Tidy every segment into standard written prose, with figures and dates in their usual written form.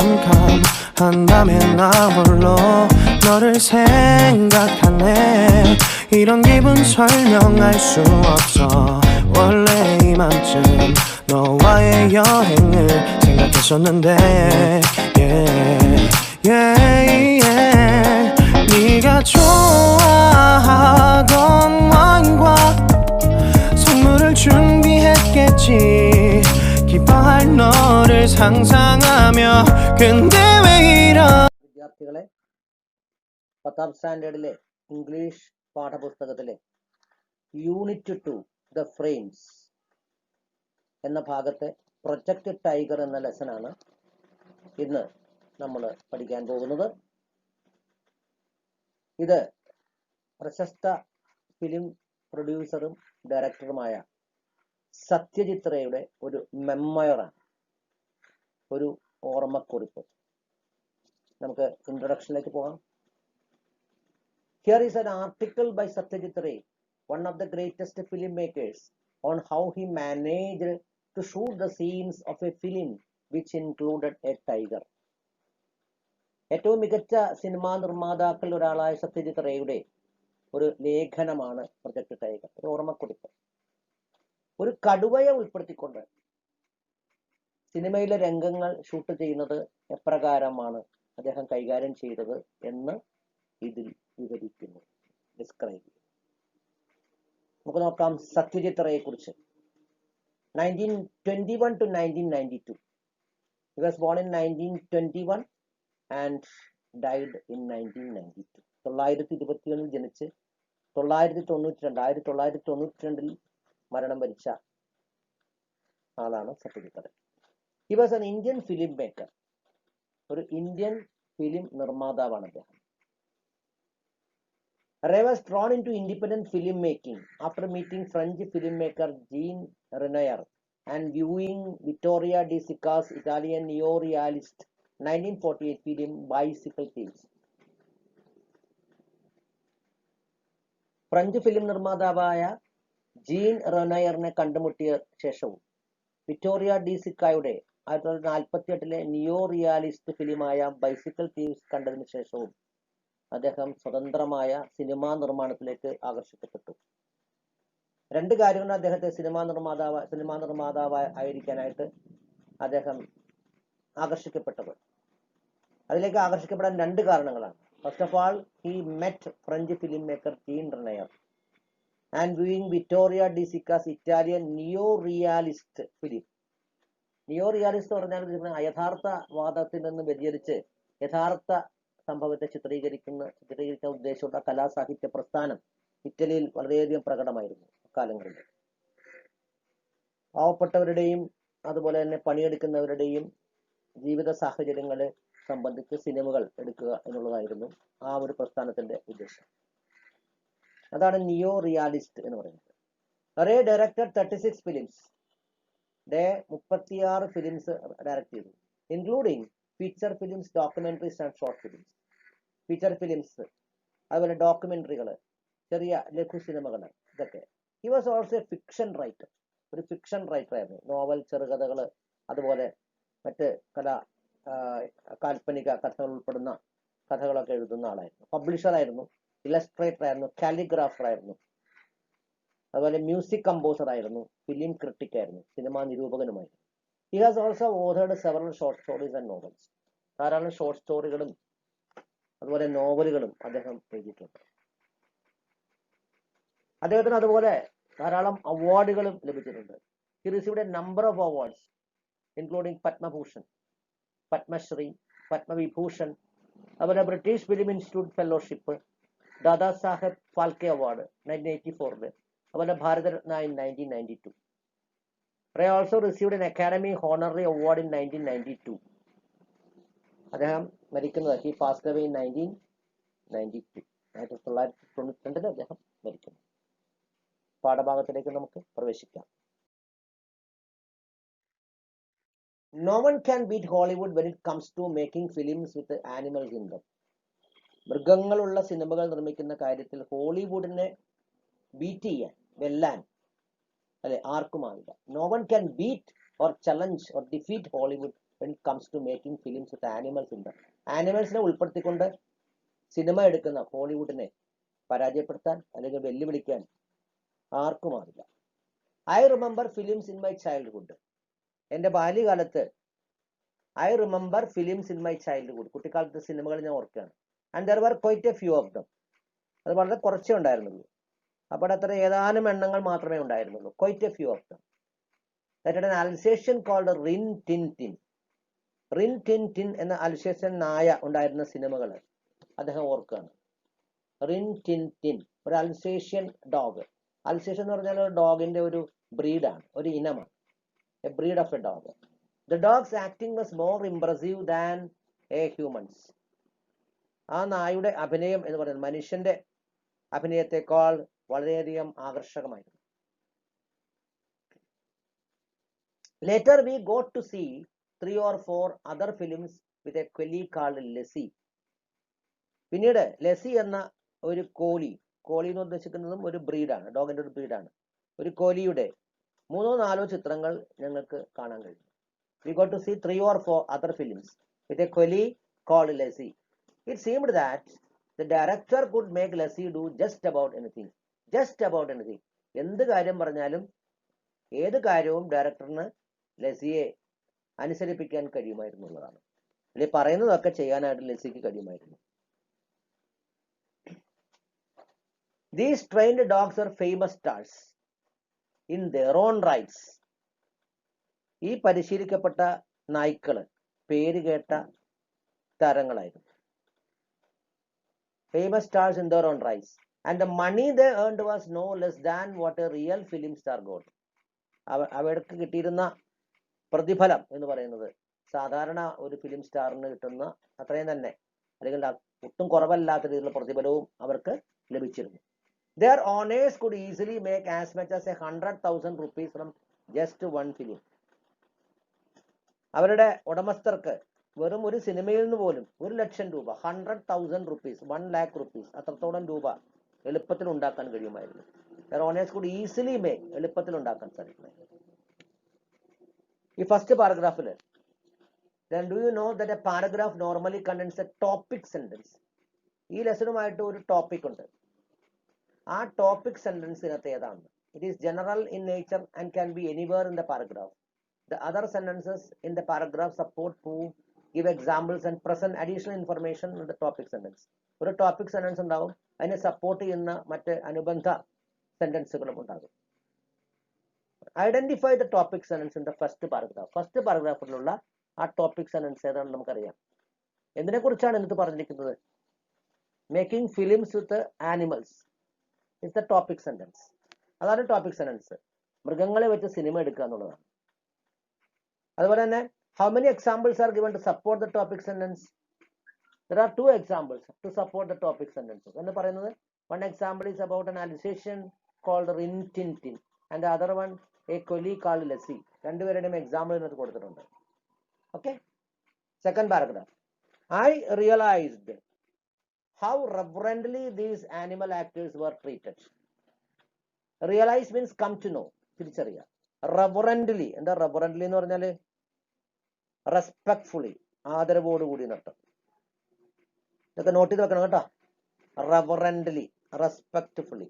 캄캄한 나 홀로 너를 생각하네. 이런 기분 설명할 수 없어. 원래 이맘쯤 너와의 여행을 생각했었는데 yeah, yeah, yeah. 네가 좋아하던 와인과 선물을 준비했겠지. 기뻐할 너를 상상하며. 근데 왜 이런. വിദ്യാർത്ഥികളെ 10ാം സ്റ്റാൻഡേർഡിലെ English പാഠപുസ്തകത്തിലെ unit 2 the frames എന്ന ഭാഗത്തെ പ്രൊജക്ട് ടൈഗർ എന്ന ലെസനാണ് ഇന്ന് നമ്മൾ പഠിക്കാൻ പോകുന്നത്. ഇത് പ്രശസ്ത ഫിലിം പ്രൊഡ്യൂസറും ഡയറക്ടറുമായ സത്യജിത് റേയുടെ ഒരു മെമ്മോയറാണ്, ഒരു ഓർമ്മക്കുറിപ്പ്. നമുക്ക് ഇൻട്രൊഡക്ഷനിലേക്ക് പോകാം. Here is an article by Satyajit Ray, one of the greatest filmmakers, on how he managed to shoot the scenes of a film which included a tiger. ഏറ്റവും മികച്ച സിനിമാ നിർമ്മാതാക്കളിൽ ഒരാളായ സത്യജിത് റേയുടെ ഒരു ലേഖനമാണ് പ്രൊജക്ട് ടൈഗർ, ഒരു ഓർമ്മക്കുറിപ്പ്. ഒരു കടുവയെ ഉൾപ്പെടുത്തിക്കൊണ്ട് സിനിമയിലെ രംഗങ്ങൾ ഷൂട്ട് ചെയ്യുന്നത് എപ്രകാരമാണ് അദ്ദേഹം കൈകാര്യം ചെയ്തത് എന്ന് ഇതിൽ വിവരിക്കുന്നു, ഡിസ്ക്രൈബ് ചെയ്യുന്നു. നമുക്ക് നോക്കാം സത്യജിത് റേയെ കുറിച്ച്. 1921 to 1992. He was born in 1921 and died in 1992. 1921 ജനിച്ച് 1992 മരണം വരിച്ച ആളാണ് Satyajit Ray. He was an Indian film maker. ഒരു ഇന്ത്യൻ ഫിലിം നിർമ്മാതാവാണ് അദ്ദേഹം. Ray was drawn into independent filmmaking after meeting French filmmaker Jean Renoir and viewing Vittorio De Sica's Italian neo-realist 1948 film Bicycle Thieves. French film നിർമ്മാതാവായ Jean റെനോയറിനെ കണ്ടുമുട്ടിയ ശേഷവും Vittorio De സിക്കായുടെ 1948 neo realist ഫിലിമായ bicycle thieves കണ്ടതിന് ശേഷവും അദ്ദേഹം സ്വതന്ത്രമായ സിനിമാ നിർമ്മാണത്തിലേക്ക് ആകർഷിക്കപ്പെട്ടു. രണ്ട് കാര്യങ്ങളാണ് അദ്ദേഹത്തെ സിനിമാ നിർമ്മാതാവ് ആയിരിക്കാനായിട്ട് അദ്ദേഹം ആകർഷിക്കപ്പെട്ടത്. അതിലേക്ക് ആകർഷിക്കപ്പെടാൻ രണ്ട് കാരണങ്ങളാണ്. First of all, he met French film maker Jean Renoir and viewing Vittorio De Sica's Italian neo realist film. Neo realist പറഞ്ഞാൽ യഥാർത്ഥ വാദത്തിൽ നിന്ന് വ്യതിചരിച്ച് യഥാർത്ഥ സംഭവത്തെ ചിത്രീകരിക്കുന്ന ഉദ്ദേശമുള്ള കലാസാഹിത്യ പ്രസ്ഥാനം ഇറ്റലിയിൽ വളരെയധികം പ്രകടമായിരുന്നു അക്കാലങ്ങളിൽ. പാവപ്പെട്ടവരുടെയും അതുപോലെ തന്നെ പണിയെടുക്കുന്നവരുടെയും ജീവിത സാഹചര്യങ്ങളെ സംബന്ധിച്ച് സിനിമകൾ എടുക്കുക എന്നുള്ളതായിരുന്നു ആ ഒരു പ്രസ്ഥാനത്തിന്റെ ഉദ്ദേശം. അതാണ് നിയോ റിയാലിസ്റ്റ് എന്ന് പറയുന്നത്. Ray directed 36 films. 36 films direct ചെയ്തു, including feature films, documentaries and short films. Feature films, അതുപോലെ ഡോക്യുമെന്ററികൾ, ചെറിയ ലഘു സിനിമകൾ, ഇതൊക്കെ. He was also a fiction writer. ഒരു ഫിക്ഷൻ റൈറ്റർ ആയിരുന്നു. നോവൽ, ചെറുകഥകൾ, അതുപോലെ മറ്റ് കാൽപ്പനിക കഥകൾ ഉൾപ്പെടുന്ന കഥകളൊക്കെ എഴുതുന്ന ആളായിരുന്നു. പബ്ലിഷർ ആയിരുന്നു, ഇലസ്ട്രേറ്റർ ആയിരുന്നു, കാലിഗ്രാഫർ ആയിരുന്നു, അതുപോലെ മ്യൂസിക് കമ്പോസർ ആയിരുന്നു, ഫിലിം ക്രിട്ടിക് ആയിരുന്നു, സിനിമാ നിരൂപകനുമായിരുന്നു. He has also authored several short stories and novels. ധാരാളം ഷോർട്ട് സ്റ്റോറികളും അതുപോലെ നോവലുകളും അദ്ദേഹം എഴുതിയിട്ടുണ്ട്. അദ്ദേഹത്തിന് അതുപോലെ ധാരാളം അവാർഡുകളും ലഭിച്ചിട്ടുണ്ട്. He received a number of awards including Padma Bhushan, Padma Shri, Padma Vibhushan, അതുപോലെ British film institute fellowship, Dada Saheb Phalke award 1984, അതുപോലെ Bharat Ratna in 1992. Ray also received an academy honorary award in 1992. അദ്ദേഹം മരിക്കുന്നത്, ഹി പാസ്ഡ് അവേ ഇൻ 1992. 1992 അദ്ദേഹം മരിക്കുന്നു. പാഠഭാഗത്തിലേക്ക് നമുക്ക് പ്രവേശിക്കാം. No one can beat Hollywood when it comes to making films with animals in them. മൃഗങ്ങളുള്ള സിനിമകൾ നിർമ്മിക്കുന്ന കാര്യത്തിൽ ഹോളിവുഡിനെ ബീറ്റ് ചെയ്യാൻ, വെല്ലാൻ അല്ലെ ആർക്കുമാവില്ല. No one can beat or challenge or defeat Hollywood when it comes to making films with animals in them. ആനിമൽസിനെ ഉൾപ്പെടുത്തിക്കൊണ്ട് cinema എടുക്കുന്ന ഹോളിവുഡിനെ പരാജയപ്പെടുത്താൻ അല്ലെങ്കിൽ വെല്ലുവിളിക്കാൻ ആർക്കുമാവില്ല. I remember films in my childhood. എൻ്റെ ബാല്യകാലത്ത് I remember films in my childhood. കുട്ടിക്കാലത്തെ സിനിമകൾ ഞാൻ ഓർക്കുകയാണ്. And there were quite a few of them. അത് വളരെ കുറച്ചേ ഉണ്ടായിരുന്നുള്ളൂ. അപ്പോൾ അത്ര ഏതാനും എണ്ണങ്ങൾ മാത്രമേ ഉണ്ടായിരുന്നുള്ളൂ. Quite a few of them. That had an Alsatian called Rin Tin Tin. Rin Tin Tin എന്ന അൽസേഷ്യൻ നായ ഉണ്ടായിരുന്ന സിനിമകൾ അദ്ദേഹം ഓർക്കുകയാണ്. റിൻ ടിൻ ടിൻ, ഒരു അൽസേഷ്യൻ ഡോഗ്. അൽസേഷ്യൻ എന്ന് പറഞ്ഞാൽ ഒരു ഡോഗിന്റെ ഒരു ബ്രീഡാണ്, ഒരു ഇനമാണ്. A breed of a dog. The dog's acting was more impressive than a humans. ആ നായുടെ അഭിനയം എന്ന് പറയുന്നത് മനുഷ്യന്റെ അഭിനയത്തെക്കാൾ വളരെയധികം ആകർഷകമായിരുന്നു. Later we got to see 3 or 4 other films with a collie called Lassie. പിന്നീട് ലെസി എന്ന ഒരു കോലി എന്ന് ഉദ്ദേശിക്കുന്നതും ഒരു ബ്രീഡാണ്, ഡോഗിന്റെ ഒരു ബ്രീഡാണ്. ഒരു കോലിയുടെ 3-4 ചിത്രങ്ങൾ ഞങ്ങൾക്ക് കാണാൻ കഴിഞ്ഞു. We got to see 3 or 4 other films with a collie called Lassie. It seemed that the director could make Lassie do just about anything. Just about anything. എന്ത് കാര്യം പറഞ്ഞാലും ഏത് കാര്യവും ഡയറക്ടറിന് ലെസിയെ അനുസരിപ്പിക്കാൻ കഴിയുമായിരുന്നു എന്നുള്ളതാണ്. അല്ലെങ്കിൽ പറയുന്നതൊക്കെ ചെയ്യാനായിട്ട് ലെസിക്ക് കഴിയുമായിരുന്നു. These trained dogs are famous stars in their own rights. ഈ പരിശീലിക്കപ്പെട്ട നായ്ക്കള് പേര് കേട്ട താരങ്ങളായിരുന്നു. Famous stars in their own rights. And the money they earned was no less than what a real film star got. അവർക്ക് കിട്ടിയിരുന്ന പ്രതിഫലം എന്ന് പറയുന്നത് സാധാരണ ഒരു film സ്റ്റാറിന് കിട്ടുന്ന അത്രയും തന്നെ, അല്ലെങ്കിൽ ഒട്ടും കുറവല്ലാത്ത രീതിയിലുള്ള പ്രതിഫലവും അവർക്ക് ലഭിച്ചിരുന്നു. Their owners could easily make as much as 100,000 rupees from just one film. അവരുടെ ഉടമസ്ഥർക്ക് വെറും ഒരു സിനിമയിൽ നിന്ന് പോലും 1,00,000 രൂപ, 100,000 rupees, 1,00,000 rupees, അത്രത്തോളം രൂപ എളുപ്പത്തിൽ ഉണ്ടാക്കാൻ കഴിയുമായിരുന്നു. Their owners could easily make, എളുപ്പത്തിൽ ഉണ്ടാക്കാൻ സാധിക്കുമായിരുന്നു. ഈ first പാരഗ്രാഫിൽ then do you know that a paragraph normally contains a topic sentence? ഈ ലെസണുമായിട്ട് ഒരു ടോപ്പിക് ഉണ്ട്. ആ ടോപ്പിക് സെന്റൻസിനകത്ത് ഏതാണ്? It is general in nature and can be anywhere in the paragraph. The other sentences in the paragraph support, prove, give examples and present additional information in the topic sentence. ഒരു topic sentence ഉണ്ടാവും, അതിനെ support ചെയ്യുന്ന മറ്റ് അനുബന്ധ സെന്റൻസുകളും ഉണ്ടാകും. Identify the topic sentence in the first paragraph. First പാരഗ്രാഫിലുള്ള ആ ടോപ്പിക് സെന്റൻസ് ഏതാണെന്ന് നമുക്കറിയാം. എന്തിനെ കുറിച്ചാണ് എന്നിട്ട് പറഞ്ഞിരിക്കുന്നത്? Making films with animals is the topic sentence. അതാണ് ടോപ്പിക് സെന്റൻസ്. മൃഗങ്ങളെ വെച്ച് സിനിമ എടുക്കുക എന്നുള്ളതാണ്. അതുപോലെ തന്നെ how many examples are given to support the topic sentence? There are 2 examples to support the topic sentences. എന്ന് പറയുന്നത് one example is about an Alsatian called Rin Tin Tin and the other one a collie called Lassie. രണ്ടുപേരുടെയും example ഇതിനകത്ത് കൊടുത്തിട്ടുണ്ട്. Okay. Second paragraph. I realized how reverently these animal actors were treated. Realize means come to know, തിരിച്ചറിയുക. Reverently, എന്താ reverently എന്ന് പറഞ്ഞാല് respectfully, ആദരവോടുകൂടി നട്ടം. ഇതൊക്കെ not ചെയ്ത് വെക്കണം കേട്ടോ. reverently, respectfully.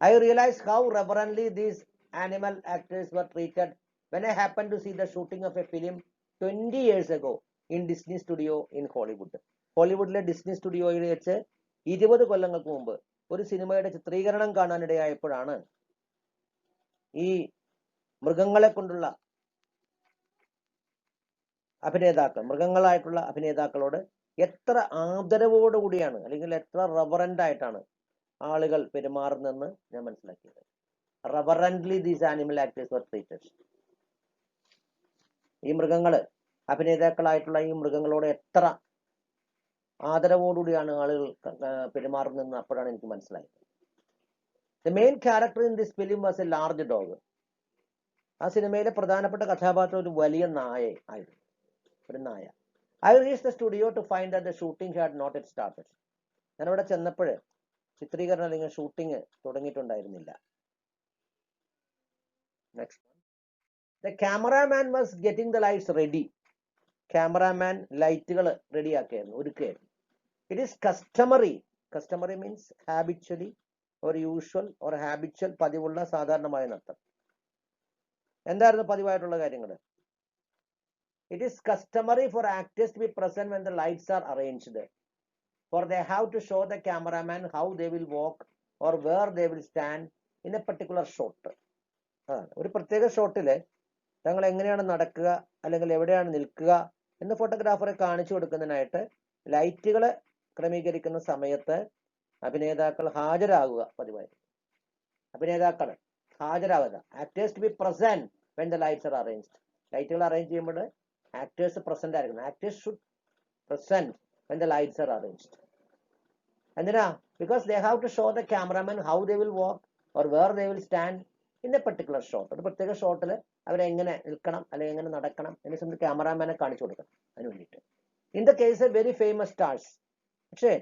I realized how reverently these animal actors were treated when I happened to see the shooting of a film 20 years ago in Disney Studio in Hollywood. ഹോളിവുഡിലെ Disney സ്റ്റുഡിയോയിൽ വെച്ച് 20 കൊല്ലങ്ങൾക്ക് മുമ്പ് ഒരു സിനിമയുടെ ചിത്രീകരണം കാണാനിടയായപ്പോഴാണ് ഈ മൃഗങ്ങളെ കൊണ്ടുള്ള അഭിനേതാക്കൾ, മൃഗങ്ങളായിട്ടുള്ള അഭിനേതാക്കളോട് എത്ര ആദരവോടുകൂടിയാണ് അല്ലെങ്കിൽ എത്ര റെവറന്റ് ആയിട്ടാണ് ആളുകൾ പെരുമാറുന്നതെന്ന് ഞാൻ മനസ്സിലാക്കിയത്. Reverently these animal actors were treated. ഈ മൃഗങ്ങള്, അഭിനേതാക്കളായിട്ടുള്ള ഈ മൃഗങ്ങളോട് എത്ര ആദരവോടുകൂടിയാണ് ആളുകൾ പെരുമാറുന്നതെന്ന് അപ്പോഴാണ് എനിക്ക് മനസ്സിലായത്. The main character in this film was A large dog. ആ സിനിമയിലെ പ്രധാനപ്പെട്ട കഥാപാത്രം ഒരു വലിയ നായ ആയിരുന്നു, ഒരു നായ. I reached the studio to find that the shooting had not yet started. ഞാൻ അവിടെ ചെന്നപ്പോൾ ചിത്രീകരണം അല്ലെങ്കിൽ ഷൂട്ടിംഗ് തുടങ്ങിയിട്ടുണ്ടായിരുന്നില്ല. Next The cameraman was getting the lights ready. Cameraman ലൈറ്റുകൾ റെഡിയാക്കുകയായിരുന്നു, ഒരുക്കുകയായിരുന്നു. It is customary. Customary means habitually or usual or habitual, പതിവുള്ള, സാധാരണമായ നൃത്തം. എന്തായിരുന്നു പതിവായിട്ടുള്ള കാര്യങ്ങൾ? It is customary for actors to be present when the lights are arranged. For they have to show the cameraman how they will walk or where they will stand in a particular shot. ഒരു പ്രത്യേക ഷോട്ടിൽ തങ്ങൾ എങ്ങനെയാണ് നടക്കുക അല്ലെങ്കിൽ എവിടെയാണ് നിൽക്കുക എന്ന് ഫോട്ടോഗ്രാഫറെ കാണിച്ചു കൊടുക്കുന്നതിനായിട്ട് ലൈറ്റുകൾ ക്രമീകരിക്കുന്ന സമയത്ത് അഭിനേതാക്കൾ ഹാജരാകുക പതിവായി. അഭിനേതാക്കൾ ഹാജരാകുക. Actors to be present when the lights are arranged. ലൈറ്റുകൾ അറേഞ്ച് ചെയ്യുമ്പോൾ ആക്ടേഴ്സ് പ്രസന്റ് ആയിരിക്കണം. Actors should present when the lights are arranged. എന്തിനാ? Because they have to show the cameraman how they will walk or where they will stand in a particular shot. ഒരു പ്രത്യേക ഷോട്ടിൽ അവരെങ്ങനെ നിൽക്കണം അല്ലെങ്കിൽ എങ്ങനെ നടക്കണം എന്നെ സംബന്ധിച്ച് ക്യാമറാമാനെ കാണിച്ചു കൊടുക്കണം അതിന് വേണ്ടിയിട്ട്. In the case a very famous stars, പക്ഷേ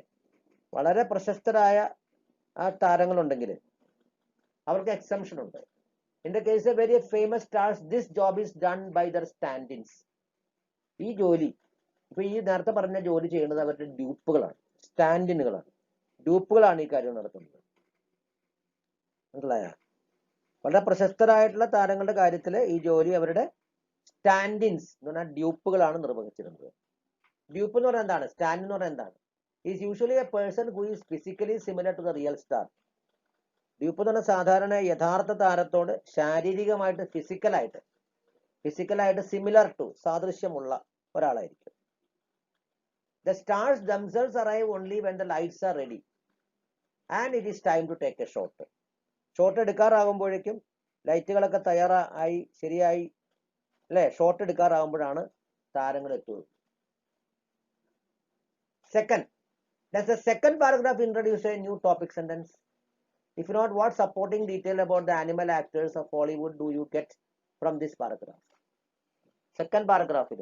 വളരെ പ്രശസ്തരായ ആ താരങ്ങളുണ്ടെങ്കിൽ അവർക്ക് എക്സംഷൻ ഉണ്ട്. In the case a very famous stars this job is done by their standins. ഈ ജോലി, ഇപ്പൊ ഈ നേരത്തെ പറഞ്ഞ ജോലി ചെയ്യുന്നത് അവരുടെ ഡ്യൂപ്പുകളാണ്, സ്റ്റാൻഡിനുകളാണ്. ഡ്യൂപ്പുകളാണ് ഈ കാര്യം നടത്തുന്നത്. മനസ്സിലായ? വളരെ പ്രശസ്തരായിട്ടുള്ള താരങ്ങളുടെ കാര്യത്തിൽ ഈ ജോലി അവരുടെ സ്റ്റാൻഡിൻസ് എന്ന് പറഞ്ഞാൽ ഡ്യൂപ്പുകളാണ് നിർവഹിച്ചിരുന്നത്. ഡ്യൂപ്പ് എന്ന് പറഞ്ഞാൽ എന്താണ്? സ്റ്റാൻഡ് എന്ന് പറഞ്ഞാൽ എന്താണ്? Is usually a person who is physically similar to the real star. Dupe എന്ന് പറഞ്ഞാൽ സാധാരണ യഥാർത്ഥ താരത്തോട് ശാരീരികമായിട്ട് ഫിസിക്കലായിട്ട് സിമിലർ ടു, സാദൃശ്യമുള്ള ഒരാളായിരിക്കും. The stars themselves arrive only when the lights are ready and it is time to take a shot. Shot എടുക്കാറാകുമ്പോഴേക്കും ലൈറ്റുകളൊക്കെ തയ്യാറായി ശരിയായി അല്ലെ, ഷോട്ട് എടുക്കാറാകുമ്പോഴാണ് താരങ്ങൾ എത്തുന്നത്. Second, does the second paragraph introduce a new topic sentence? If not, what supporting detail about the animal actors of Hollywood do you get from this paragraph? Second പാരഗ്രാഫിൽ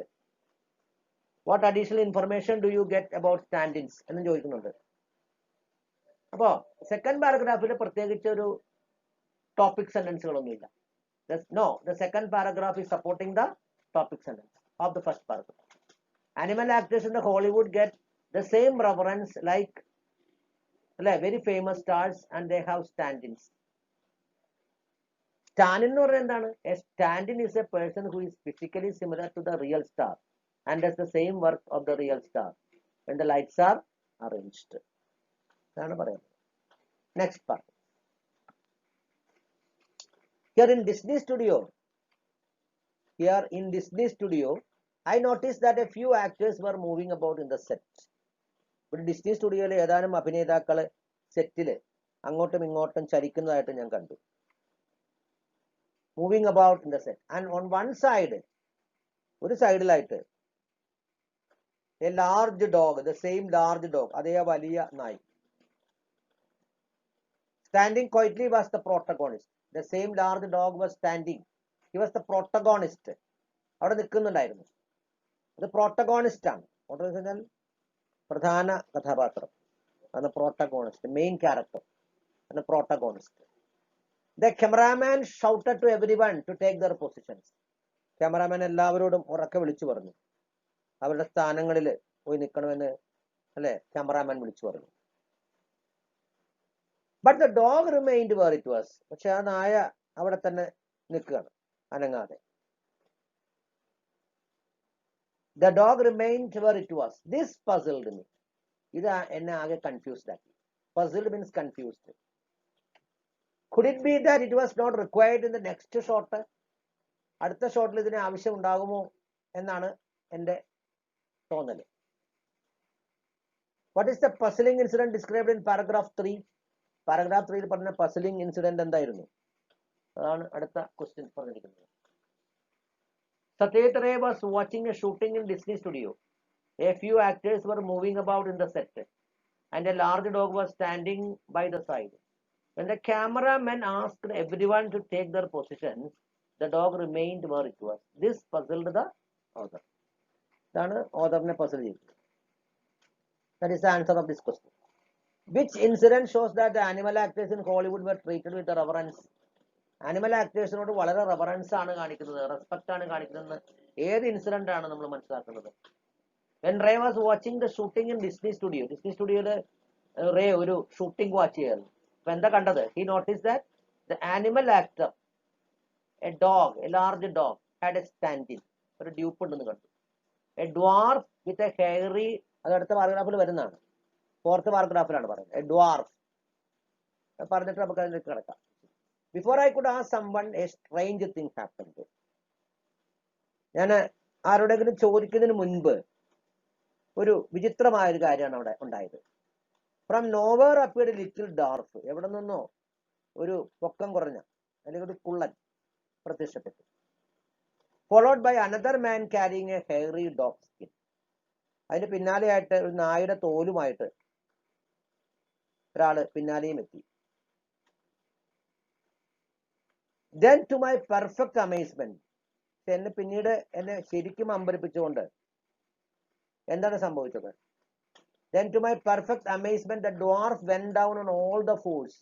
what additional information do you get about standins എന്ന് ചോദിക്കുന്നുണ്ട്. അപ്പോ second പാരഗ്രാഫിൽ പ്രത്യേകിച്ച് ഒരു ടോപ്പിക് സെന്റൻസുകളൊന്നുമില്ല. No, the second paragraph is supporting the topic sentence of the first paragraph. Animal actors in the Hollywood get the same reverence like very famous stars and they have stand-ins. Stand-in എന്ന് പറയുന്നത് എന്താണ്? A stand-in is a person who is physically similar to the real star and does the same work of the real star when the lights are arranged. ഇതാണ് പറയുന്നത്. Next part. Here in Disney studio, I noticed that a few actors were moving about in the set. ഒരു Disney സ്റ്റുഡിയോയിലെ ഏതാനും അഭിനേതാക്കള് സെറ്റില് അങ്ങോട്ടും ഇങ്ങോട്ടും ചലിക്കുന്നതായിട്ട് ഞാൻ കണ്ടു. Moving about in the set and on one side, ഒരു സൈഡിലായിട്ട് A large dog, the same large dog, അതേ വലിയ നായി. Standing quietly was the protagonist. The same large dog was standing. He was the protagonist. അവിടെ നിൽക്കുന്നുണ്ടായിരുന്നു. അത് protagonist ആണ്. Protagonist പ്രധാന കഥാപാത്രം ആണ്. പ്രോട്ടഗോണിസ്റ്റ്, മെയിൻ ക്യാരക്ടർ ആണ് protagonist. The cameraman shouted to everyone to take their positions. Cameraman എല്ലാവരോടും ഉറക്കെ വിളിച്ചു പറഞ്ഞു, അവരുടെ സ്ഥാനങ്ങളിൽ പോയി നിൽക്കണമെന്ന് അല്ലെ ക്യാമറാമാൻ വിളിച്ചു പറഞ്ഞു. But the dog remained where it was. പക്ഷെ ആ നായ അവിടെ തന്നെ നിൽക്കുകയാണ് അനങ്ങാതെ. The dog remained where it was. This puzzled me. ഇത് എന്നെ ആകെ കൺഫ്യൂസ്ഡ് ആക്കി. Puzzled means confused. Could it be that it was not required in the next shot? അടുത്ത ഷോട്ടിൽ ഇതിന് ആവശ്യം ഉണ്ടാകുമോ എന്നാണ് എൻ്റെ തോന്നല്. What is the puzzling incident described in paragraph 3? Paragraph 3 പറഞ്ഞ പസിലിംഗ് ഇൻസിഡന്റ് എന്തായിരുന്നു? അതാണ് അടുത്ത ക്വസ്റ്റ്യൻ പറഞ്ഞിരിക്കുന്നത്. Satyajit Ray was watching a shooting in Disney studio. A few actors were moving about in the set and a large dog was standing by the side. When the cameraman asked everyone to take their positions, the dog remained where it was. This puzzled the author. ഇതാണ് ഓഥറിനെ puzzle ചെയ്തത്. That is the answer of this question. Which incident shows that the animal actors in Hollywood were treated with reverence animal ആക്ടേഴ്സിനോട് വളരെ reference ആണ് കാണിക്കുന്നത്, respect ആണ് കാണിക്കുന്നത്. ഏത് incident ആണ് നമ്മൾ മനസ്സിലാക്കുന്നത്? When Ray was watching the shooting in Disney സ്റ്റുഡിയോയില് റേ ഒരു ഷൂട്ടിംഗ് വാച്ച് ചെയ്യായിരുന്നു. അപ്പൊ എന്താ കണ്ടത്? He notice that the animal actor, a dog, a large dog, had a standing, ഒരു ഡ്യൂപ്പ് ഉണ്ടെന്ന് കണ്ടു. A dwarf with a hairy, അത് അടുത്ത പാരഗ്രാഫിൽ വരുന്നതാണ്, 4th പാരഗ്രാഫിലാണ് പറയുന്നത്. എ ഡ്വാർഫ് പറഞ്ഞിട്ട് നമുക്ക് അതിലേക്ക് കിടക്കാം. Before I could ask someone A strange thing happened. ഞാൻ ആരോടെങ്കിലും ചോദിക്കുന്നതിന് മുൻപ് ഒരു വിചിത്രമായ ഒരു കാര്യമാണ് അവിടെ ഉണ്ടായത്. From nowhere appeared little dwarf, എവിടെ നിന്നോ ഒരു പൊക്കം കുറഞ്ഞ അല്ലെങ്കിൽ ഒരു കുള്ളൻ പ്രത്യക്ഷപ്പെട്ടു. Followed by another man carrying a hairy dog skin, അതിന് പിന്നാലെയായിട്ട് ഒരു നായുടെ തോലുമായിട്ട് ഒരാള് പിന്നാലെയും എത്തി. Then to my perfect amazement, എന്നെ പിന്നീട് എന്നെ ശരിക്കും അമ്പരിപ്പിച്ചുകൊണ്ട് എന്താണ് സംഭവിച്ചത്? Then to my perfect amazement the dwarf went down on all the fours.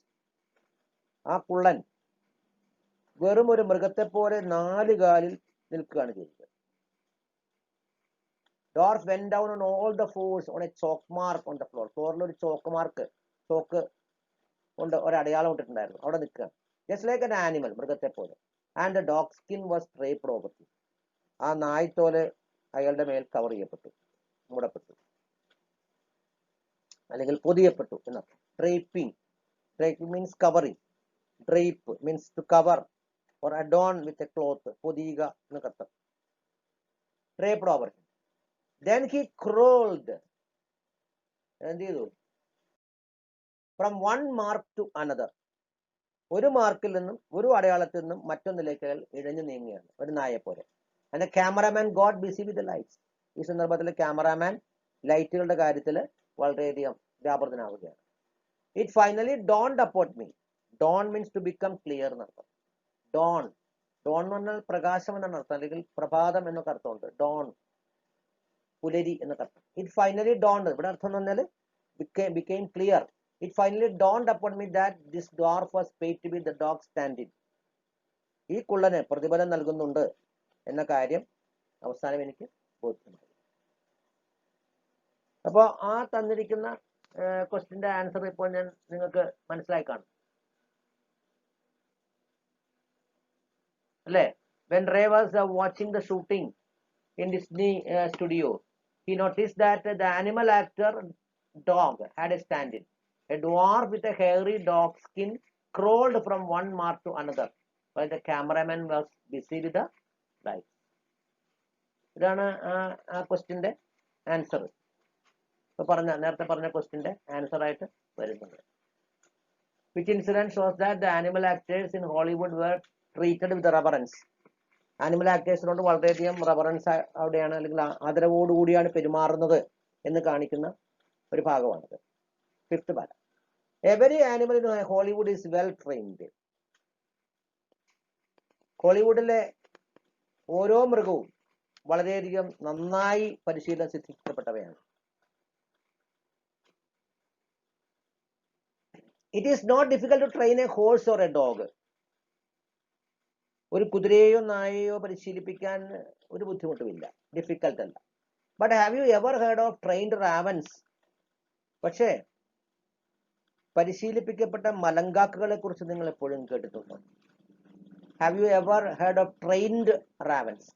ആ കുള്ളൻ വെറും ഒരു മൃഗത്തെ പോലെ 4 കാലിൽ നിൽക്കുകയാണ് ചെയ്തത്. Dwarf went down on all the fours on a chalk mark on the floor. ഫ്ലോറിൽ ഒരു ചോക്ക് കൊണ്ട് ഒരു അടയാളം ഇട്ടിട്ടുണ്ടായിരുന്നു, അവിടെ നിൽക്കുകയാണ്. Just like an animal, മൃഗത്തെ പോലെ. And the dog skin was draped over him. ആ നായ്ത്തോല് അയാളുടെ മേൽ കവർ ചെയ്യപ്പെട്ടു, മൂടപ്പെട്ടു, അല്ലെങ്കിൽ പൊതിയപ്പെട്ടു എന്നർത്ഥം. Draping means covering, drape means to cover or adorn with a cloth, പൊതിയുക എന്നൊക്കെ അർത്ഥം. draped over him. Then he crawled, എന്ത് ചെയ്തു? From one mark to another, ഒരു മാർക്കിൽ നിന്നും ഒരു അടയാളത്തിൽ നിന്നും മറ്റൊന്നിലേക്ക് അയാൾ ഇഴഞ്ഞു നീങ്ങുകയാണ്, ഒരു നായെ പോലെ. And the cameraman got busy with the lights. ഈ സന്ദർഭത്തിൽ ക്യാമറാമാൻ ലൈറ്റുകളുടെ കാര്യത്തിൽ വളരെയധികം വ്യാപൃതനാവുകയാണ്. It finally dawned upon me. Dawn means to become clear എന്നർത്ഥം. Dawn എന്ന് പറഞ്ഞാൽ പ്രകാശം എന്നാണ് അർത്ഥം, അല്ലെങ്കിൽ പ്രഭാതം എന്നൊക്കെ അർത്ഥമുണ്ട്. Dawn, പുലരി എന്നൊക്കെ അർത്ഥം. It finally dawned, ഇവിടെ അർത്ഥം എന്ന് പറഞ്ഞാൽ became clear. It finally dawned upon me that this dwarf was paid to be the dog stand-in. ഈ കുള്ളന് പ്രതിഫലം നൽകുന്നുണ്ട് എന്ന കാര്യം അവസാനം എനിക്ക് ബോധ്യമായി. അപ്പോൾ ആ തന്നിരിക്കുന്ന ക്വസ്റ്റിന്റെ ആൻസർ ഇപ്പോൾ ഞാൻ നിങ്ങൾക്ക് മനസ്സിലായി കാണും അല്ലേ? When Ray was watching the shooting in Disney studio, he noticed that the animal actor dog had a stand-in. A dwarf with a hairy dog skin crawled from one mark to another while the cameraman was busy with the lights. ഇതാണ് ആ ക്വസ്റ്റിന്റെ answer. നേരത്തെ പറഞ്ഞ ക്വസ്റ്റിന്റെ answer ആയിട്ട് വരുന്നത്. Which incident shows that the animal actors in Hollywood were treated with reverence. Animal ആക്ടേഴ്സിനോട് വളരെയധികം reference അവിടെയാണ്, അല്ലെങ്കിൽ ആദരവോടുകൂടിയാണ് പെരുമാറുന്നത് എന്ന് കാണിക്കുന്ന ഒരു ഭാഗമാണിത്. 5th പാര. Every animal in Hollywood is well trained. ഹോളിവുഡിലെ ഓരോ മൃഗവും വളരെയധികം നന്നായി പരിശീലനം സിദ്ധിക്കപ്പെട്ടവയാണ്. It is not difficult to train a horse or a dog. ഒരു കുതിരയോ നായയോ പരിശീലിപ്പിക്കാൻ ഒരു ബുദ്ധിമുട്ടുമില്ല, ഡിഫിക്കൽട്ട് അല്ല. But have you ever heard of trained ravens? പക്ഷേ പരിശീലിപ്പിക്കപ്പെട്ട മലങ്കാക്കുകളെ കുറിച്ച് നിങ്ങൾ എപ്പോഴും കേട്ടിട്ടുണ്ടോ? Have you ever heard of trained ravens?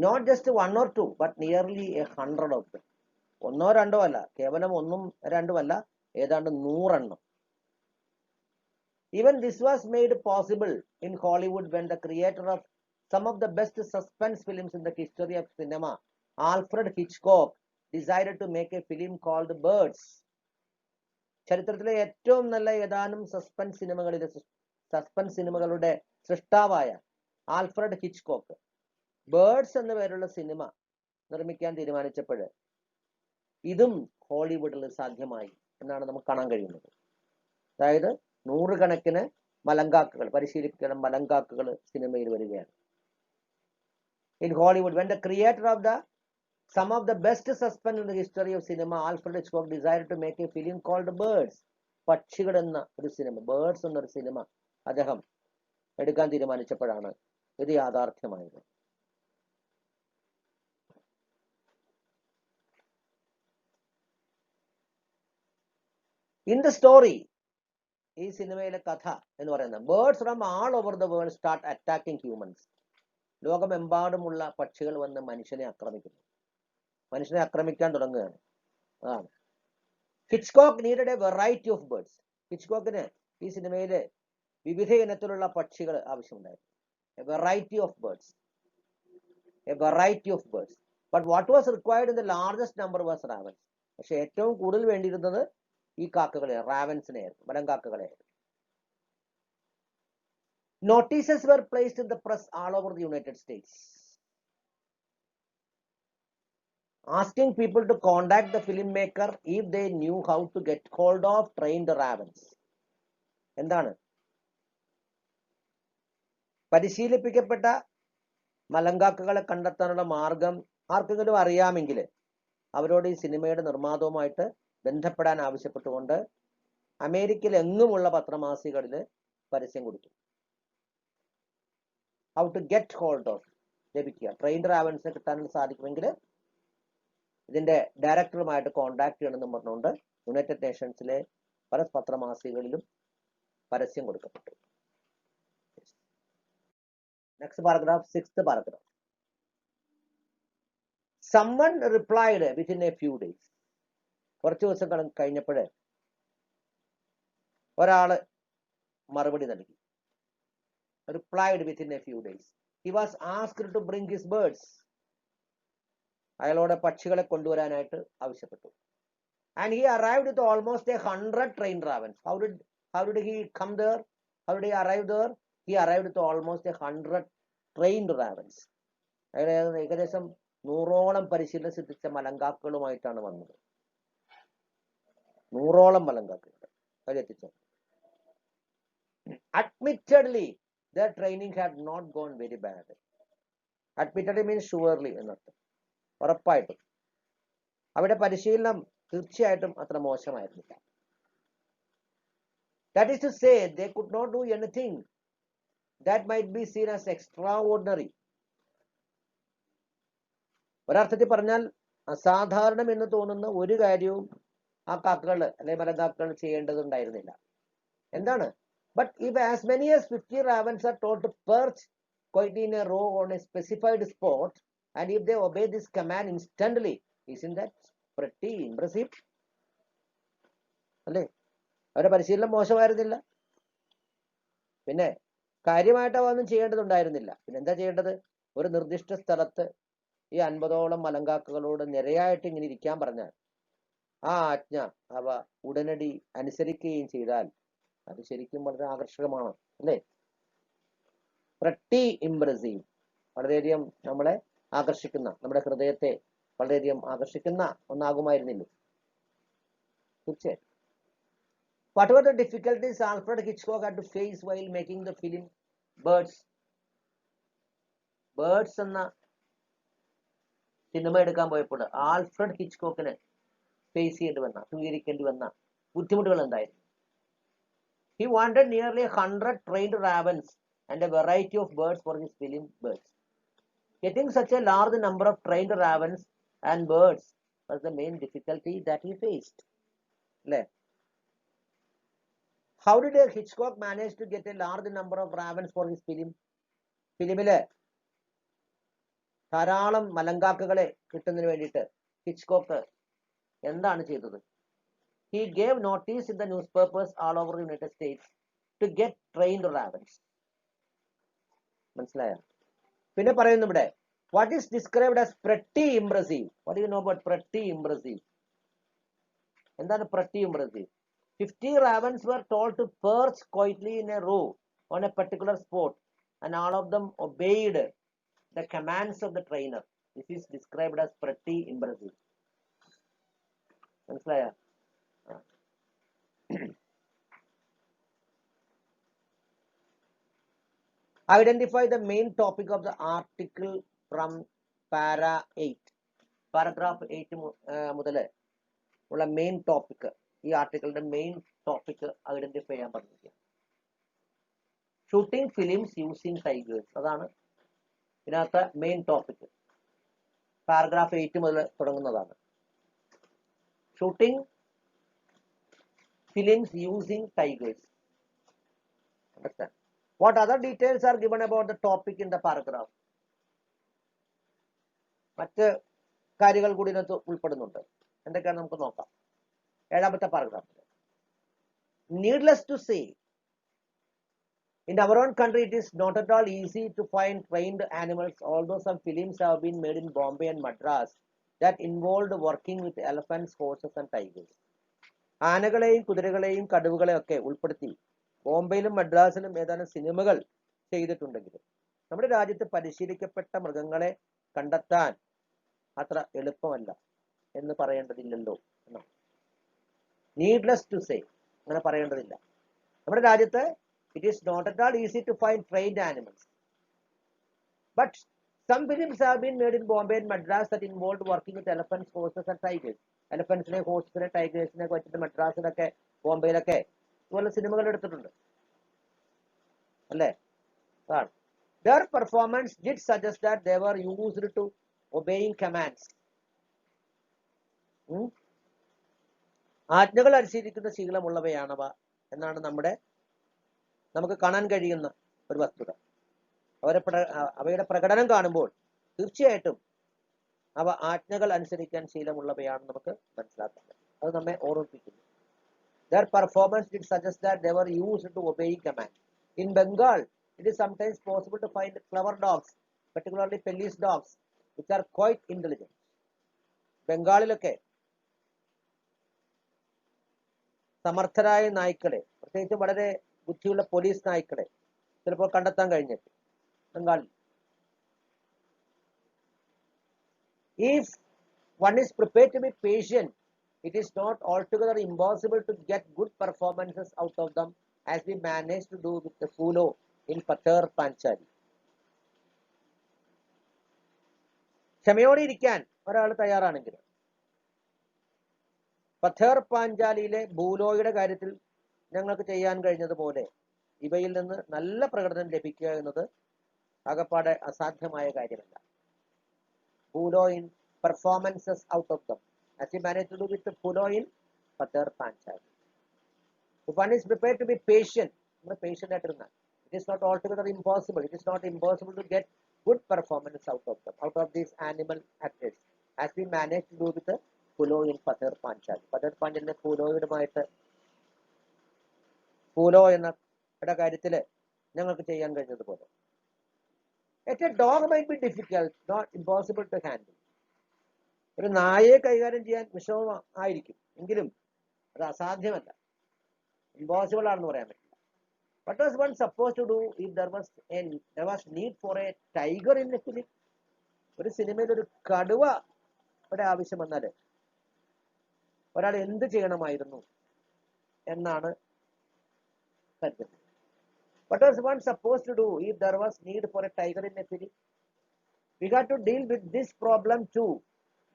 Not just 1 or 2 but nearly 100 of them. 1 or 2 അല്ല, കേവലം 1 or 2 അല്ല, ഏതാണ്ട് 100 എണ്ണം. Even this was made possible in Hollywood when the creator of some of the best suspense films in the history of cinema, Alfred Hitchcock, decided to make a film called Birds. ചരിത്രത്തിലെ ഏറ്റവും നല്ല ഏതാനും suspense സിനിമകളുടെ സൃഷ്ടാവായ Alfred Hitchcock birds എന്ന പേരുള്ള cinema നിർമ്മിക്കാൻ തീരുമാനിച്ചപ്പോൾ ഇതും ഹോളിവുഡിൽ സാധ്യമായി എന്നാണ് നമുക്ക് കാണാൻ കഴിയുന്നത്. അതായത് 100 കണക്കിന് മലങ്കാക്കുകൾ, പരിശീലിപ്പിക്കുന്ന മലങ്കാക്കുകൾ സിനിമയിൽ വരികയാണ്. In Hollywood, when the creator of some of the best suspense in the history of cinema, Alfred Hitchcock, decided to make a film called Birds. പക്ഷികൾ എന്ന ഒരു സിനിമ, ബേർഡ്സ് എന്നൊരു സിനിമ അദ്ദേഹം എടുക്കാൻ തീരുമാനിച്ചപ്പോഴാണ് ഇത് യാഥാർത്ഥ്യമായത്. ഇൻ ദ സ്റ്റോറി, ഈ സിനിമയിലെ കഥ എന്ന് പറയുന്നത്, birds from all over the world start attacking humans. ലോകമെമ്പാടുമുള്ള പക്ഷികൾ വന്ന് മനുഷ്യനെ ആക്രമിക്കാൻ തുടങ്ങുകയാണ്. അതാണ്. Hitchcock needed a variety of birds. ഹിച്ച്കോക്കിന് ഈ സിനിമയിൽ വിവിധ ഇനത്തിലുള്ള പക്ഷികൾ ആവശ്യമുണ്ടായിരുന്നു. A variety of birds. But what was required in the largest number was ravens. പക്ഷെ ഏറ്റവും കൂടുതൽ വേണ്ടിയിരുന്നത് ഈ കാക്കകളെ, റാവൻസിനെ ആയിരുന്നു, മലങ്കാക്കകളെ ആയിരുന്നു. Notices were placed in the press all over the United States, asking people to contact the filmmaker if they knew how to get hold of trained ravens. എന്താണ്? പരിശീലിപ്പിക്കപ്പെട്ട മലങ്കാക്കകളെ കണ്ടെത്താനുള്ള മാർഗം ആർക്കെങ്കിലും അറിയാമെങ്കിൽ അവരോട് ഈ സിനിമയുടെ നിർമ്മാതാവുമായിട്ട് ബന്ധപ്പെടാൻ ആവശ്യപ്പെട്ടുകൊണ്ട് അമേരിക്കയിൽ എങ്ങുമുള്ള പത്രമാസികകളിൽ പരസ്യം കൊടുത്തു. How to get hold of, ലഭിക്കുക, ട്രെയിൻഡ് റാവൻസിനെ കിട്ടാൻ സാധിക്കുമെങ്കിൽ ഇതിന്റെ ഡയറക്ടറുമായിട്ട് കോണ്ടാക്ട് ചെയ്യണമെന്ന് പറഞ്ഞുകൊണ്ട് യുണൈറ്റഡ് നേഷൻസിലെ പല പത്രമാസികകളിലും പരസ്യം കൊടുക്കപ്പെട്ടു. Next paragraph, 6th paragraph. Someone replied within a few days. കുറച്ച് ദിവസം കഴിഞ്ഞപ്പോൾ ഒരാള് മറുപടി നൽകി. Replied within a few days. He was asked to bring his birds. അയാളോട് പക്ഷികളെ കൊണ്ടുവരാനായിട്ട് ആവശ്യപ്പെട്ടു. And he arrived with almost 100 trained ravens. How did he come there? How did he arrive there? He arrived with almost 100 trained ravens. ഏകദേശം 100ഓളം പരിശീലനം സിദ്ധിച്ച മലങ്കാക്കുകളുമായിട്ടാണ് വന്നത്. 100ഓളം മലങ്കാക്കുകൾ അതിലെത്തിച്ചത്. Admittedly, their training had not gone very bad. Admittedly means surely എന്നർത്ഥം. ഉറപ്പായിട്ടും അവിടെ പരിശീലനം തീർച്ചയായിട്ടും അത്ര മോശമായിരുന്നില്ല. That is to say, they could not do anything that might be seen as extraordinary. ഒരർത്ഥത്തിൽ പറഞ്ഞാൽ അസാധാരണം എന്ന് തോന്നുന്ന ഒരു കാര്യവും ആ കാക്കകൾ അല്ലെങ്കിൽ മലങ്കാക്കകൾ ചെയ്യേണ്ടതുണ്ടായിരുന്നില്ല. എന്താണ്? But if as many as 50 ravens are told to perch quietly in a row on a specified spot, and if they obey this command instantly, isn't that pretty impressive? അല്ലേ? അവരുടെ പരിശീലനം മോശമായിരുന്നില്ല, പിന്നെ കാര്യമായിട്ട് അവൊന്നും ചെയ്യേണ്ടതുണ്ടായിരുന്നില്ല. പിന്നെ എന്താ ചെയ്യേണ്ടത്? ഒരു നിർദ്ദിഷ്ട സ്ഥലത്ത് ഈ 50ഓളം മലങ്കാക്കകളോട് നിരയായിട്ട് ഇങ്ങനെ ഇരിക്കാൻ പറഞ്ഞാൽ ആ ആജ്ഞ അവ ഉടനടി അനുസരിക്കുകയും ചെയ്താൽ അത് ശരിക്കും വളരെ ആകർഷകമാണ്, അല്ലേ? പ്രട്ടി ഇംപ്രസീവ്, വളരെയധികം നമ്മളെ ആകർഷിക്കുന്ന, നമ്മുടെ ഹൃദയത്തെ വളരെയധികം ആകർഷിക്കുന്ന ഒന്നാകുമായിരുന്നില്ല. തീർച്ചയായും. What were the difficulties Alfred Hitchcock had to face while making the film Birds? Birds എന്ന സിനിമ എടുക്കാൻ പോയപ്പോൾ ആൽഫ്രഡ് ഹിച്ച്കോക്കിന് ഫേസ് ചെയ്യേണ്ടി വന്ന, അഭിമുഖീകരിക്കേണ്ടി വന്ന ബുദ്ധിമുട്ടുകൾ എന്തായിരുന്നു? He wanted nearly 100 trained ravens and a variety of birds for his film Birds. Getting such a large number of trained ravens and birds was the main difficulty that he faced. How did Hitchcock manage to get a large number of ravens for his film? ഫിലിമില് ധാരാളം മലങ്കാക്കകളെ കിട്ടുന്നതിന് വേണ്ടിയിട്ട് Hitchcock എന്താണ് ചെയ്തത്? He gave notice in the newspapers all over the United States to get trained ravens. മനസ്സിലായോ? പിന്നെ പറയുന്നു ഇവിടെ, what is described as pretty impressive. What do you know about pretty impressive? എന്താണ് pretty impressive? 50 ravens were told to perch quietly in a row on a particular spot, and all of them obeyed the commands of the trainer. This is described as pretty impressive. മനസ്സിലായോ? Identify the main topic of the article from para 8. Paragraph 8 മുതൽ ഉള്ള main topic, ഈ ആർട്ടിക്കിളിന്റെ main topic identify ചെയ്യാൻ പറഞ്ഞിരിക്കുക. Shooting films using tigers. അതാണ് ഇതിനകത്ത് main topic. Paragraph 8 മുതൽ തുടങ്ങുന്നതാണ്. Shooting films using tigers. Understand? What other details are given about the topic in the paragraph? മറ്റ് കാര്യങ്ങൾ കൂടി ഇതിനകത്ത് ഉൾപ്പെടുന്നുണ്ട്. എന്തൊക്കെയാണ് നമുക്ക് നോക്കാം. 7ാമത്തെ പാരഗ്രാഫിൽ, needless to say, in our own country it is not at all easy to find trained animals, although some films have been made in Bombay and Madras that involved working with elephants, horses and tigers. ആനകളെയും കുതിരകളെയും കടുവകളെയും ഒക്കെ ഉൾപ്പെടുത്തി ബോംബെയിലും മദ്രാസിലും ഏതാനും സിനിമകൾ ചെയ്തിട്ടുണ്ടെങ്കിലും നമ്മുടെ രാജ്യത്ത് പരിശീലിക്കപ്പെട്ട മൃഗങ്ങളെ കണ്ടെത്താൻ അത്ര എളുപ്പമല്ല എന്ന് പറയേണ്ടതില്ലല്ലോ എന്നാണ്. നീഡ്ലെസ് ടു സേ, അങ്ങനെ പറയേണ്ടതില്ല. നമ്മുടെ രാജ്യത്ത് it is not at all easy to find trained animals, but some films have been made in Bombay and Madras that involved working with elephants, horses and tigers. എലഫൻസിനെ, ഹോഴ്സിനെ, ടൈഗേഴ്സിനെ വെച്ചിട്ട് മദ്രാസിലൊക്കെ ബോംബെയിലൊക്കെ ഇതുപോലെ സിനിമകൾ എടുത്തിട്ടുണ്ട് അല്ലേ. Their performance did suggest that they were used to obeying commands. ആജ്ഞകൾ അനുസരിക്കുന്ന ശീലമുള്ളവയാണവ എന്നാണ് നമുക്ക് കാണാൻ കഴിയുന്ന ഒരു വസ്തുത. അവയുടെ പ്രകടനം കാണുമ്പോൾ തീർച്ചയായിട്ടും അവ ആജ്ഞകൾ അനുസരിക്കാൻ ശീലമുള്ളവയാണെന്ന് നമുക്ക് മനസ്സിലാക്കാം. അത് നമ്മെ ഓർമ്മിപ്പിക്കുന്നു. Their performance did suggest that they were used to obeying commands. In Bengal, it is sometimes possible to find clever dogs, particularly police dogs, which are quite intelligent. ബംഗാളിലൊക്കെ സമർത്ഥരായ നായ്ക്കളെ, പ്രത്യേകിച്ച് വളരെ ബുദ്ധിയുള്ള പോലീസ് നായ്ക്കളെ ചിലപ്പോൾ കണ്ടെത്താൻ കഴിഞ്ഞേക്കും ബംഗാളിൽ. If one is prepared to be patient, it is not altogether impossible to get good performances out of them, as we managed to do with the Fulo in Pather Panchali. ക്ഷമയോടെ ഇരിക്കാൻ ഒരാൾ തയ്യാറാണെങ്കിൽ പഥേർ പാഞ്ചാലിയിലെ ബൂലോയുടെ കാര്യത്തിൽ ഞങ്ങൾക്ക് ചെയ്യാൻ കഴിഞ്ഞതുപോലെ ഇവയിൽ നിന്ന് നല്ല പ്രകടനം ലഭിക്കുക എന്നത് ആകപ്പാടെ അസാധ്യമായ കാര്യമല്ല. Fulo in performances out of them, as he managed to do with the Fulo in Pather Panchali. If one is prepared to be patient, patient ആയിട്ടിരുന്നാൽ, it is not altogether impossible. It is not impossible to get good performance out of them, out of these animal actors, as we managed to do with the Fulo in Pather Panchali. Pather Panchaliന്റെ ഫൂലോയുമായിട്ട് ഫൂലോ എന്ന കാര്യത്തില് ഞങ്ങൾക്ക് ചെയ്യാൻ കഴിഞ്ഞതുപോലെ. A dog might be difficult, not impossible to handle. ഒരു നായയെ കൈകാര്യം ചെയ്യാൻ വിഷമം ആയിരിക്കും, എങ്കിലും അത് അസാധ്യമല്ല, ഇമ്പോസിബിൾ ആണെന്ന് പറയാൻ പറ്റില്ല. What was one supposed to do if there was need for a tiger in a film? ഒരു സിനിമയിൽ ഒരു കടുവയുടെ ആവശ്യം വന്നാൽ ഒരാൾ എന്ത് ചെയ്യണമായിരുന്നു എന്നാണ് കരുതുന്നത്. What was one supposed to do if there was need for a tiger in a film? We got to deal with this problem too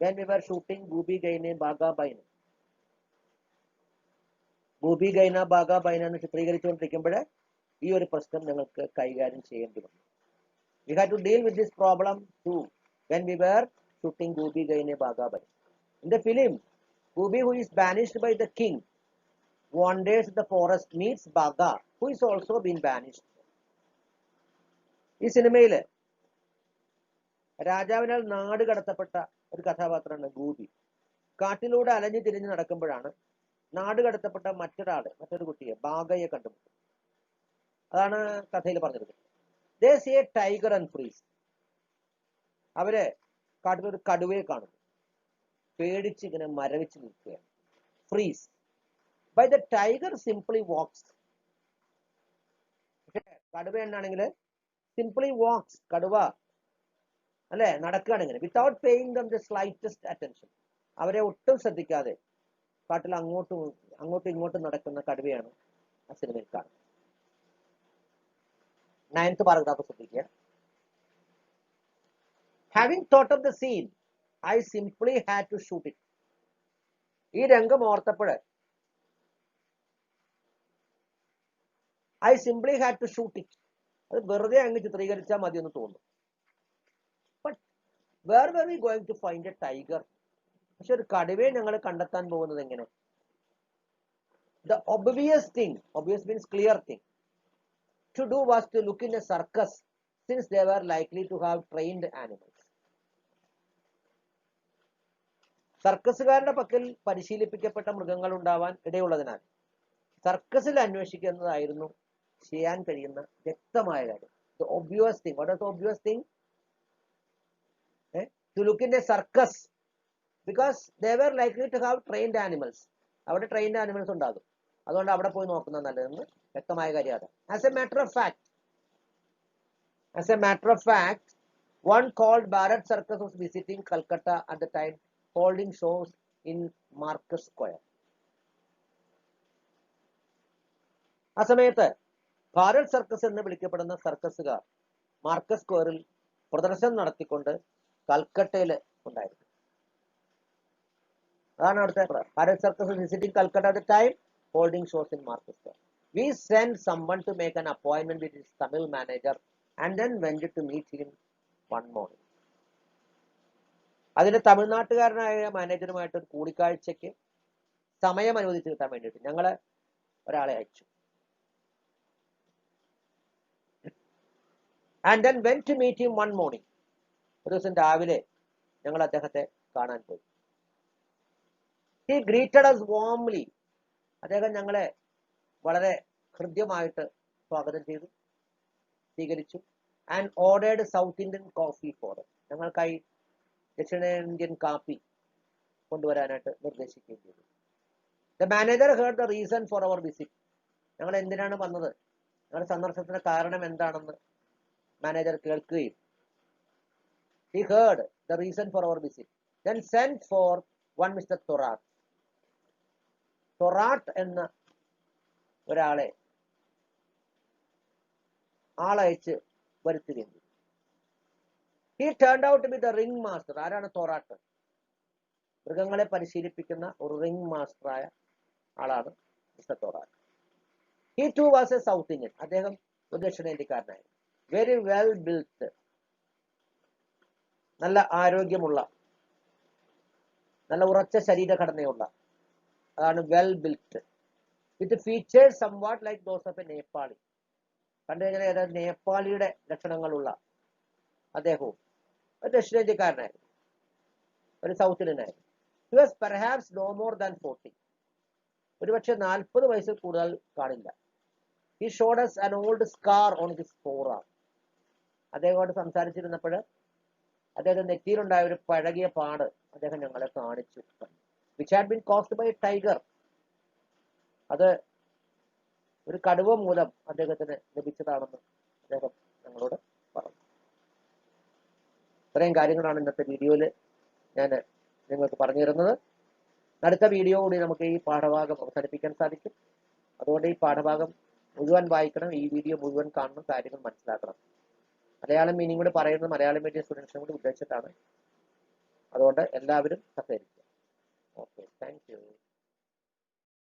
when we were shooting Booby Gaine Baga Baina. Booby Gaina Baga Baina എന്ന് ചിത്രീകരിച്ചുകൊണ്ടിരിക്കുമ്പോൾ ഈ ഒരു പ്രശ്നം ഞങ്ങൾക്ക് കൈകാര്യം ചെയ്യേണ്ടി വന്നു. We had to deal with this problem too when we were shooting Booby Gaine Baga Baina. In the film, Booby, who is banished by the king, wanders the forest, meets Baga, who is also been banished. ഈ സിനിമയില് രാജാവിനാൽ നാട് കടത്തപ്പെട്ട ഒരു കഥാപാത്രമാണ് Goofy. കാട്ടിലൂടെ അലഞ്ഞു തിരിഞ്ഞ് നടക്കുമ്പോഴാണ് നാട് കടത്തപ്പെട്ട മറ്റൊരു കുട്ടിയെ, ബാഗയെ കണ്ടുമുട്ടുന്നത്. അതാണ് കഥയിൽ പറഞ്ഞിരിക്കുന്നത്. They see a tiger and freeze. അവര് കാട്ടിലൊരു കടുവയെ കാണുന്നു, പേടിച്ച് ഇങ്ങനെ മരവിച്ച് നിൽക്കുകയാണ്. Freeze. By the tiger simply walks. കടുവ എന്നാണെങ്കിൽ സിംപ്ലി വാക്സ്, കടുവ അല്ലെ നടക്കുകയാണ് ഇങ്ങനെ, without paying them the slightest attention. അവരെ ഒട്ടും ശ്രദ്ധിക്കാതെ കാട്ടിൽ അങ്ങോട്ടും ഇങ്ങോട്ടും നടക്കുന്ന കടുവയാണ് ആ സിനിമയിൽ കാണുന്നത്. 9th paragraph ശ്രദ്ധിക്കുക. Having thought of the scene, I simply had to shoot it. ഈ രംഗം ഓർത്തപ്പോൾ I simply had to shoot it. അത് വെറുതെ അങ്ങ് ചിത്രീകരിച്ചാൽ മതി എന്ന് തോന്നും. But where were we going to find a tiger? പക്ഷെ ഒരു കടുവയെ ഞങ്ങൾ കണ്ടെത്താൻ പോകുന്നത് എങ്ങനെ? The obvious thing, obvious means clear thing, to do was to look in a circus, since they were likely to have trained animals. സർക്കസുകാരുടെ പക്കൽ പരിശീലിപ്പിക്കപ്പെട്ട മൃഗങ്ങൾ ഉണ്ടാവാൻ ഇടയുള്ളതിനാൽ സർക്കസിൽ അന്വേഷിക്കുന്നതായിരുന്നു ചെയ്യാൻ കഴിയുന്ന വ്യക്തമായ കാര്യം. The obvious thing. What is the obvious thing? To look in a circus, because they were likely to have trained animals. അവിടെ trained animals ഉണ്ടാകും. അതുകൊണ്ട് അവിടെ പോയി നോക്കുന്നത് നല്ലതെന്ന് വ്യക്തമായ കാര്യമാണ്. As a matter of fact, one called Bharat Circus was visiting Calcutta at the time, holding shows in Marcus Square. ആ സമയത്ത് ഭാരത് സർക്കസ് എന്ന് വിളിക്കപ്പെടുന്ന സർക്കസുകാർ മാർക്കസ് സ്ക്വയറിൽ പ്രദർശനം നടത്തിക്കൊണ്ട് കൽക്കട്ടയിൽ ഉണ്ടായിരുന്നു. അതാണ് അവിടുത്തെ Bharat circus visiting Calcutta at the time, holding shows in Marcus Square. We sent someone to make an appointment with his Tamil manager and then went to meet him one morning. അതിന്റെ തമിഴ്നാട്ടുകാരനായ മാനേജറുമായിട്ട് ഒരു കൂടിക്കാഴ്ചയ്ക്ക് സമയം അനുവദിച്ചു കിട്ടാൻ വേണ്ടിയിട്ട് ഞങ്ങൾ ഒരാളെ അയച്ചു. And then went to meet him one morning. ഒരു ദിവസം രാവിലെ ഞങ്ങൾ അദ്ദേഹത്തെ കാണാൻ പോയി. He greeted us warmly. അദ്ദേഹം ഞങ്ങളെ വളരെ ഹൃദ്യമായിട്ട് സ്വാഗതം ചെയ്തു, സ്വീകരിച്ചു. And ordered South Indian coffee for us. ഞങ്ങൾക്കായി ദക്ഷിണേന്ത്യൻ കാപ്പി കൊണ്ടുവരാനായിട്ട് നിർദ്ദേശിക്കുകയും ചെയ്തു. The manager heard the reason for our visit. ഞങ്ങൾ എന്തിനാണ് വന്നത്, ഞങ്ങളുടെ സന്ദർശനത്തിന്റെ കാരണം എന്താണെന്ന് മാനേജർ കേൾക്കുകയും he heard the reason for our visit, then sent for one Mr. Thorat. Thorat എന്ന ഒരാളെ ആളയച്ച് വരുത്തുകയും ചെയ്തു. He turned out to be the ring master. ആരാണ് തോറാട്ട്? മൃഗങ്ങളെ പരിശീലിപ്പിക്കുന്ന ഒരു റിംഗ് മാസ്റ്ററായ ആളാണ് mister Thorat. He too was a South Indian. അദ്ദേഹം ഒരു ദക്ഷിണേന്ത്യക്കാരനായിരുന്നു. വെരി വെൽ ബിൽറ്റ്, നല്ല ആരോഗ്യമുള്ള, നല്ല ഉറച്ച ശരീരഘടനയുള്ള, അതാണ് well built. With features somewhat like those of a Nepali. കണ്ടു കഴിഞ്ഞാൽ ഏതാണ്ട് നേപ്പാളിയുടെ ലക്ഷണങ്ങളുള്ള അദ്ദേഹവും ഒരു ദക്ഷിണേന്ത്യക്കാരനായിരുന്നു, ഒരു സൗത്ത് ഇന്ത്യനായിരുന്നു. He was perhaps no more than 40. ഒരുപക്ഷെ 40 വയസ്സിൽ കൂടുതൽ കാണില്ല. He showed us an old scar on his forearm. അദ്ദേഹത്തോട് സംസാരിച്ചിരുന്നപ്പോൾ അദ്ദേഹം നെറ്റിയിലുണ്ടായ ഒരു പഴകിയ പാട് അദ്ദേഹം ഞങ്ങളെ കാണിച്ചു. Which had been caused by tiger. അത് ഒരു കടുവ മൂലം അദ്ദേഹത്തിന് ലഭിച്ചതാണെന്ന് അദ്ദേഹം ഞങ്ങളോട് പറഞ്ഞു. ഇത്രയും കാര്യങ്ങളാണ് ഇന്നത്തെ വീഡിയോയിൽ ഞാൻ നിങ്ങൾക്ക് പറഞ്ഞു തരുന്നത്. അടുത്ത വീഡിയോ കൂടി നമുക്ക് ഈ പാഠഭാഗം അവസാനിപ്പിക്കാൻ സാധിക്കും. അതുകൊണ്ട് ഈ പാഠഭാഗം മുഴുവൻ വായിക്കണം, ഈ വീഡിയോ മുഴുവൻ കാണണം, കാര്യങ്ങൾ മനസ്സിലാക്കണം. മലയാളം മീനിങ് കൂടി പറയുന്നത് മലയാളം മീഡിയം സ്റ്റുഡൻസിനെ കൂടി ഉദ്ദേശിച്ചിട്ടാണ്. അതുകൊണ്ട് എല്ലാവരും സഹകരിക്കുക. Okay, thank you.